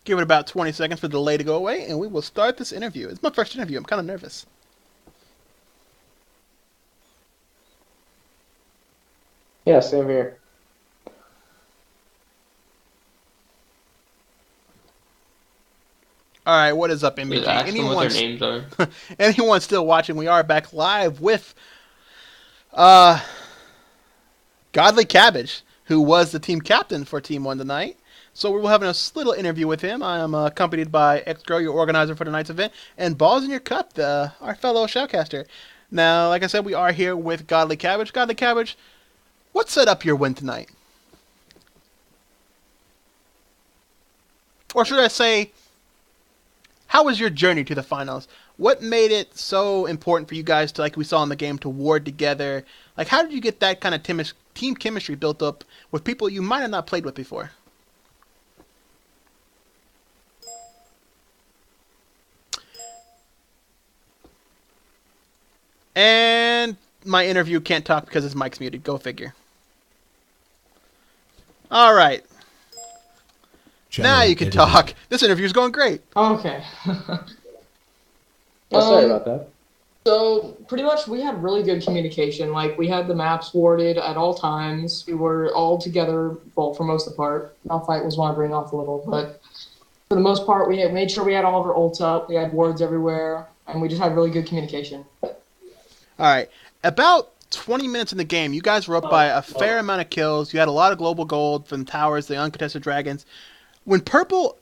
Give it about 20 seconds for the delay to go away, and we will start this interview. It's my first interview. I'm kind of nervous. Yeah, same here. All right, what is up, Just NBG? ask them what their names are. Anyone still watching? We are back live with uh, Godly Cabbage, who was the team captain for Team One tonight. So we're having a little interview with him. I am accompanied by X-Girl, your organizer for tonight's event, and Balls in Your Cup, our fellow shoutcaster. Now, like I said, we are here with Godly Cabbage. Godly Cabbage, what set up your win tonight? Or should I say, how was your journey to the finals? What made it so important for you guys to, like we saw in the game, to ward together? Like, how did you get that kind of team chemistry built up with people you might have not played with before? And my interview can't talk because his mic's muted. Go figure. All right. Now you can talk. This interview's going great. Okay. Oh, sorry about that. So pretty much we had really good communication. Like we had the maps warded at all times. We were all together, well, for most of the part. Malphite was wandering off a little, but for the most part, we had made sure we had all of our ults up. We had wards everywhere, and we just had really good communication. All right. About 20 minutes in the game, you guys were up by a fair amount of kills. You had a lot of global gold from towers, the uncontested dragons. When Purple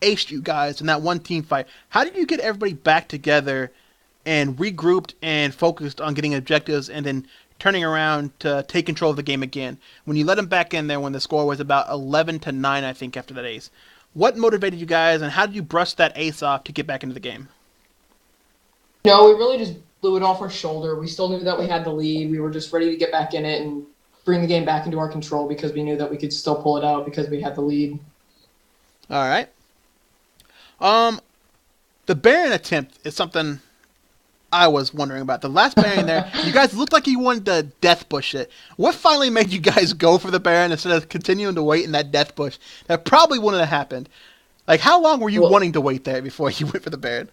aced you guys in that one team fight, how did you get everybody back together and regrouped and focused on getting objectives and then turning around to take control of the game again? When you let them back in there when the score was about 11-9, I think, after that ace. What motivated you guys, and how did you brush that ace off to get back into the game? No, we really just blew it off our shoulder. We still knew that we had the lead. We were just ready to get back in it and bring the game back into our control because we knew that we could still pull it out because we had the lead. All right. The Baron attempt is something I was wondering about. The last Baron there, you guys looked like you wanted to death bush it. What finally made you guys go for the Baron instead of continuing to wait in that death bush? That probably wouldn't have happened. Like, how long were you wanting to wait there before you went for the Baron?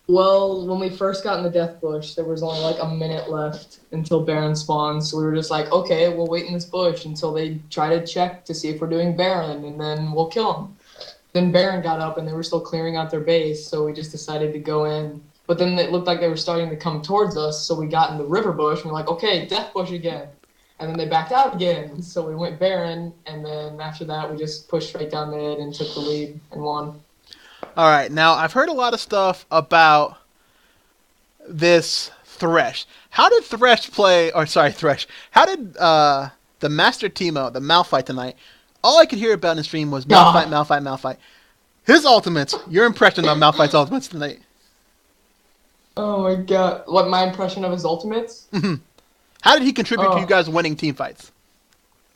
Well, when we first got in the death bush, there was only like a minute left until Baron spawns. So we were just like, okay, we'll wait in this bush until they try to check to see if we're doing Baron, and then we'll kill them. Then Baron got up, and they were still clearing out their base, so we just decided to go in. But then it looked like they were starting to come towards us, so we got in the river bush, and we're like, okay, death bush again. And then they backed out again, so we went Baron, and then after that, we just pushed straight down mid and took the lead and won. All right, now I've heard a lot of stuff about this Thresh. How did Thresh play, or sorry, Thresh, how did the Master Teemo, the Malphite tonight, all I could hear about in the stream was Malphite, Malphite, Malphite. His ultimates, your impression of Malphite's ultimates tonight. Oh my god. What, my impression of his ultimates? How did he contribute to you guys winning team fights?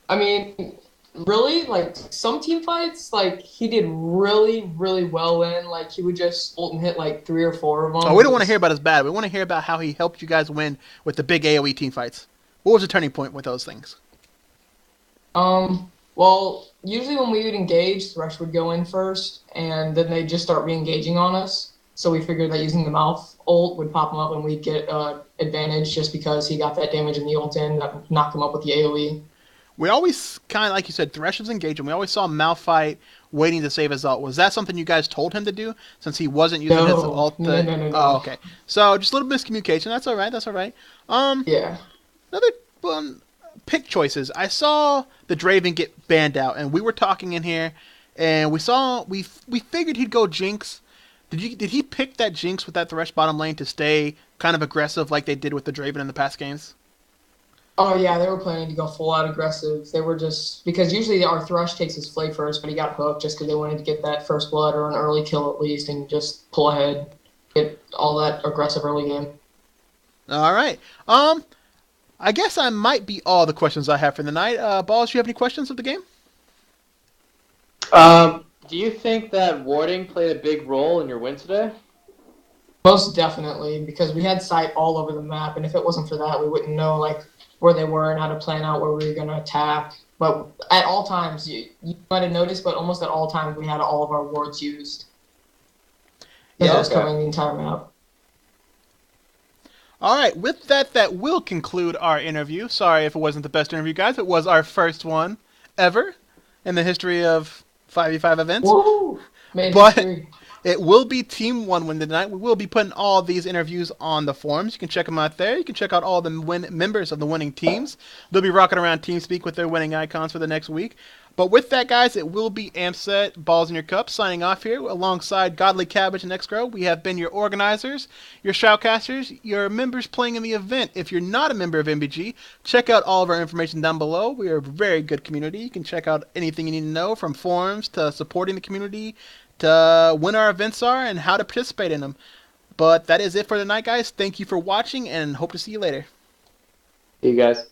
I mean, really, like, some team fights, like, he did really, really well in. Like, he would just ult and hit, like, 3 or 4 of them. Oh, we don't want to hear about his bad. We want to hear about how he helped you guys win with the big AoE team fights. What was the turning point with those things? Well, usually when we would engage, Thresh would go in first, and then they'd just start re-engaging on us. So we figured that using the mouth ult would pop him up and we'd get advantage just because he got that damage in the ult in that knocked him up with the AoE. We always kind of, like you said, Thresh was engaging. We always saw Malphite waiting to save his ult. Was that something you guys told him to do since he wasn't using his ult? No. Oh, okay. So just a little miscommunication. That's all right. That's all right. Yeah. Another one. Pick choices. I saw the Draven get banned out, and we were talking in here, and we figured he'd go Jinx. Did he pick that Jinx with that Thresh bottom lane to stay kind of aggressive like they did with the Draven in the past games? Oh yeah, they were planning to go full out aggressive. They were just because usually our Thresh takes his flay first, but he got hooked just because they wanted to get that first blood or an early kill at least, and just pull ahead, get all that aggressive early game. All right. I guess I might be all the questions I have for the night. Balls, do you have any questions of the game? Do you think that warding played a big role in your win today? Most definitely, because we had sight all over the map, and if it wasn't for that, we wouldn't know like where they were and how to plan out where we were going to attack. But at all times, you might have noticed, but almost at all times, we had all of our wards used. Because it Yeah. was covering the entire map. All right, with that, that will conclude our interview. Sorry if it wasn't the best interview, guys. It was our first one ever in the history of 5v5 events. Woo! Made But history. it will be Team 1 win tonight. We will be putting all these interviews on the forums. You can check them out there. You can check out all the members of the winning teams. They'll be rocking around TeamSpeak with their winning icons for the next week. But with that, guys, it will be Amset, Balls in Your Cup, signing off here alongside Godly Cabbage and Xgrow. We have been your organizers, your shoutcasters, your members playing in the event. If you're not a member of NBG, check out all of our information down below. We are a very good community. You can check out anything you need to know, from forums to supporting the community to when our events are and how to participate in them. But that is it for tonight, guys. Thank you for watching and hope to see you later. See you guys.